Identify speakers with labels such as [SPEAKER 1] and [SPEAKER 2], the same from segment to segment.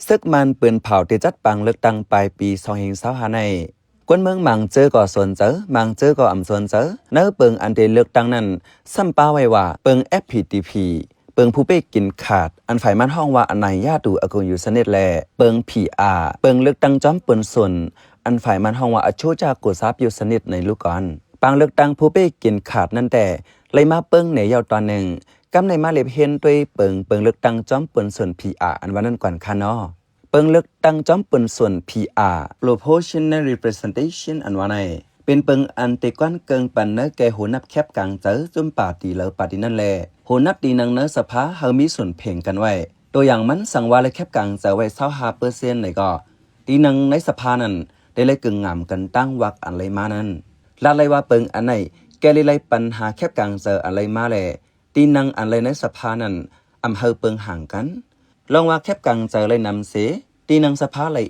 [SPEAKER 1] ซึกมันปืนเผาที่จัดปังเลือกตั้งปลายปี2025ในกวนเมืองมังเจอก่อสวนเจอมังเจอก่ออำสวนเจอเนื้อเปิงอันเดเลือกตั้งนั้นซ้ำป้าไว้ว่าเปิง FPTP เปิงผู้เป้กินขาดอันฝ่ายมันห้องว่าอันไหนญาตูอากงอยู่สนิทแลเปิง PR เปิงเลือกตั้งจอมปืนส่วนอันฝ่ายมันห้องว่าอโชจากกุซับอยู่สนิทในลูกก่อนปังเลือกตั้งผู้เป้กินขาดนั่นแต่เลยมาเปิงในยาวตอนหนึ่งกำในมาเล็บเห็นด้วยเปิงเลือกตั้งจอมปืนส่วน PR อันวันนั้นก่อนค่ะเนาะเปิงเลือกตั้งจอมปืนส่วน PR proportional representation อันว่าไหนเป็นเปิงอันเตกวนเกิงปันเนแกโหนับแคบกลางเจอจุ่มป่าตีเลอป่าตีนั่นแหละโหนับตีนังเนสภาเฮามีส่วนเพ่งกันไว้ตัวอย่างมันสั่งว่าเลยแคบกลางเจอไว้25%เลยก็ตีนังในสภานั้นได้เลยกึ่งงามกันตั้งวักอันไรมานั้นลาเลยว่าเปิงอันไหนแกเลยปัญหาแคบกลางเจออันไรมาแหละตีนังอันไรในสภานั้นอำเภอเปิงห่างกันลองว่าแคบกลางเจอเลยนำเสตีนังสภาเลย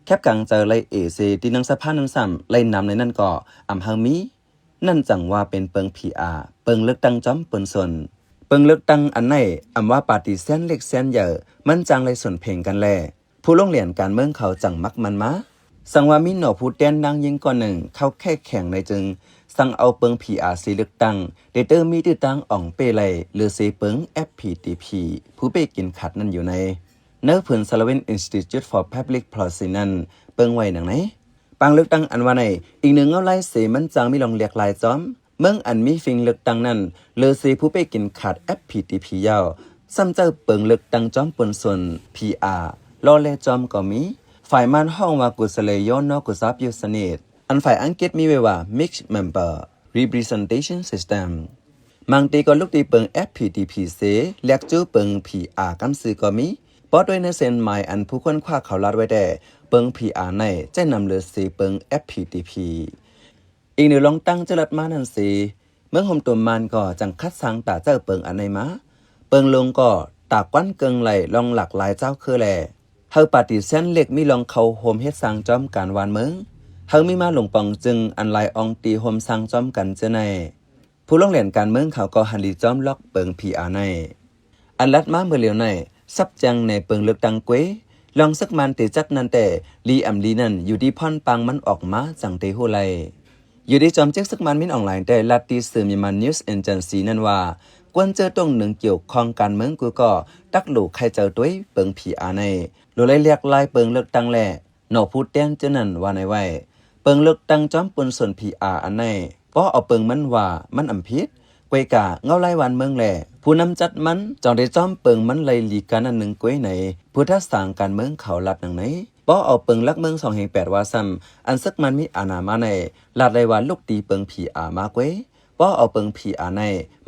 [SPEAKER 1] แคบกลางเจอเลยเสตีนังสภานั้นซ้ำเลยนำในนั่นก็อำเภอมีนั่นจังว่าเป็นเปิง PR เปิงเลือกตั้งจอมเปิงส่วนเปิงเลือกตั้งอันไหนอำว่าปาร์ตี้เส้นเล็กเส้นใหญ่มันจังเลยส่วนเพ่งกันแลผู้ลงเรียนการเมืองเขาจังมักมันมาสังว่ามีหนอผู้แดนดังยิ่งก่อนหนึ่งเขาแค่แข่งในจึงสั่งเอาเปิง PR สีเลือกตั้งเดเตอร์มีตื้อตั้งอ่องเปไลหรือเสเปิง FPTP ผู้ไปกินขัดนั่นอยู่ในเนื้อผืนซาลเวน Institute for Public Policy นั้นเปิงไว้หนังไหนปังเลือกตั้งอันว่าในอีกหนึ่งเอาไล่เสมันจังมีลองเรียกลายจอมเมืองอันมีฟิงเลือกตั้งนั้นเลือเสผู้ไปกินขัด FPTP ยาวซ้ำเจอเปิงเลือกตั้งจอมปนส่วน PR ลอเลจอมก็มีฝ่ายมันห้องว่ากุศเลย้อนนกุซับยูสนิทอันฝ่ายอังกฤษมีไว้ว่า Mixed Member Representation System บางทีก็ลูกตีเปิง FPTP เสเรียกจู้เปิง PR กำซื้อก็มีเพราะด้วยในเส้นหมายอันผู้คนคว้าเขาลัดไว้แต่เปิง PR ในจะนำเลือเสเปิง FPTP อีกหนึ่งลองตั้งเจริญมานั่นสิเมืองโฮมตัวมันก็จังคัดสังตาเจ้าเปิงอันไหนมาเปิงลงก็ตากวันเกิงไหลลองหลักหลายเจ้าคือแลเฮาปฏิเสธเล็กมีลองเขาโฮมเฮ็ดสร้างจอมการวานเมืองเฮามีมาหลงปองจึงอันไลอองตีโฮมสร้างจอมกันเจาในผู้ลงเรียนการเมืองเขาก็หันลีจอมล็อกเปิง PR ในอันลัดมาเมื่อเลียวในซับจังในเปิงเลือกตั้งเกวลองสักมันติจัดนั่นแต่ลีอำลีนั่นอยู่ที่พ่อนปังมันออกมาจังเตโหไลอยู่ที่จอมเจ๊กสักมันมินออนไลน์แต่ลัดตีสื่อมีมันนิวส์เอเจนซี่นั่นว่ากวนเจอตรงหนึ่งเกี่ยวข้องการเมืองกูก็ตักหลูใครเจอตัวเปิง PR ในโดยเรียกลายเปิงเลือกตั้งแหละหนอพูดแต้นเจนั่นว่าในไว้เปิงเลือกตั้งจอมปนส่วน PR อันในเพราะเอาเปิงมันว่ามันอำพิษกวยกะเงาไล่วันเมืองแหละผู้นำจัดมันจองได้จอมเปิงมันไล่ลีกันอันหนึ่งกวยไหนผู้ทัศสางการเมืองเขาลัดหนังไหนเพราะเอาเปิงลักเมือง2/8ว่าซ้ำอันซึกมันมีอาณามาในลัดไล่วันลูกตีเปิง PR มากวยเพราะเอาเปิง PR ใน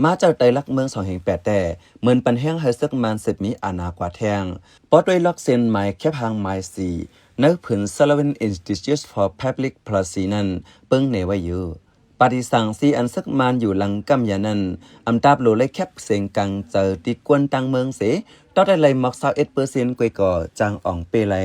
[SPEAKER 1] มาเจ้าไตลักเมือง2/8แต่เหมือนปันแห้งให้ซึกมันเสร็จมีอาณากว่าแทงเพราะด้วยล็อกเส้นหมายแคบหางหมาย4นักผืน Sullivan Institute for Public Policy นั้นเปิงเนไว้อยู่ปฏิสังสีอันซึกมันอยู่หลังกำยานั้นอำตาบโลเลยแคบเสียงกังเจอตีกวนตังเมืองเสต่อได้เลยมัก21%กวยก่อจางอ่องเปไล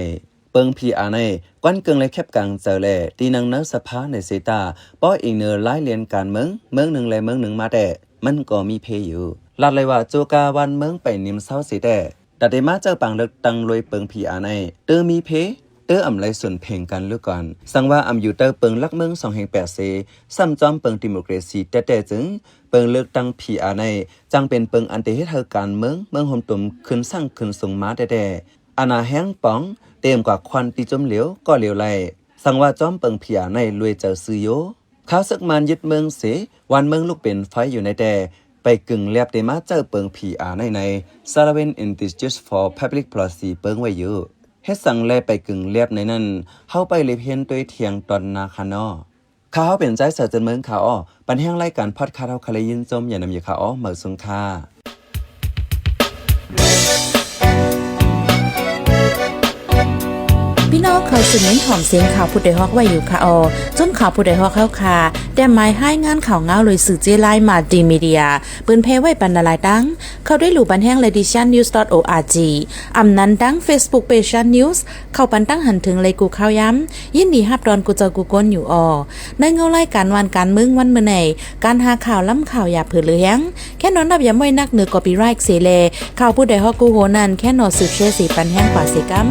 [SPEAKER 1] เปิง PR ในกวนเกิงเลยแคบกังเจอแลตีนังเนสภาในเซตาป้ออีกเนอไล่เรียนการเมืองหนึ่งและเมืองหนึ่งมาแต่มันก็มีเพอยู่ลัดเลยว่าโจกาวันเมืองไปนิมเศร้าเสแต่ได้มาเจอปังเลือกตั้งรวยเปิง PR ในเตอมีเพอำไลส่วนเพ่งกันเลือกก่อนสั่งว่าอำอยู่เตอเปิงลักเมือง2/8เซซ้ำจอมเปิงดิโมคราซีแต่จึงเปิงเลือกตั้ง PR ในจังเป็นเปิงอันเตเฮ็ดเฮาการเมืองโฮมตุ่มขึ้นสร้างขึ้นส่งมาแต่อาณาแห้งป๋องเต็มกว่าควันติจมเหลวก็เหลวไหลสั่งว่าจอมเปิง PR ในรวยเจอซื้อโยข้าวซึกมันยึดเมืองเสวันเมืองลูกเป็นไฟอยู่ในแต่ไปกึ่งเรียบได้มาเจอเปิง PR ในSullivan Institute for Public Policy เปิงไว้อยู่เฮ็ดสั่งแลไปกึ่งเรียบในนั้นเฮาไปเลยเพียนด้วยเทียงตอนนาคานอข้าเฮาเป็นใจเสือจนเมืองข้าอ้อปันแห้งรายการพอดคาสต์เฮาคาเลยยินจมอย่านำอยู่ข้าอ้อเหมือสุงค่า
[SPEAKER 2] พี่น้อ เขาสืบเน้นหอมเสียงข่าวผู้ใดฮอกไว้อยู่ค่ะจนข่าวผู้ใดฮอกเข้าค่ะแต่หมายให้งานข่าวเงาเลยสื่อเจไลมาดีมีเดียปืนเพไว้บรรณาลายดังเขาได้หลู่บันแห้ง lediciannews.org อำนั้นดัง Facebook page news เข้าปันตั้งหันถึงเลยกูข่าวย้ำยินดีฮับดอนกูเจอกูก้นอยู่ในเงาไล่การวันการมึงวันเมื่อไหนการหาข่าวล้ำข่าวอย่าเผือเลี้ยงแค่นอนนับอย่าไม่นักเหนือกอปีไรค์เสเลข่าวผู้ใดฮอกกูโหนันแค่นอสืบเชื่อสีปันแห้งกว่าเสกัม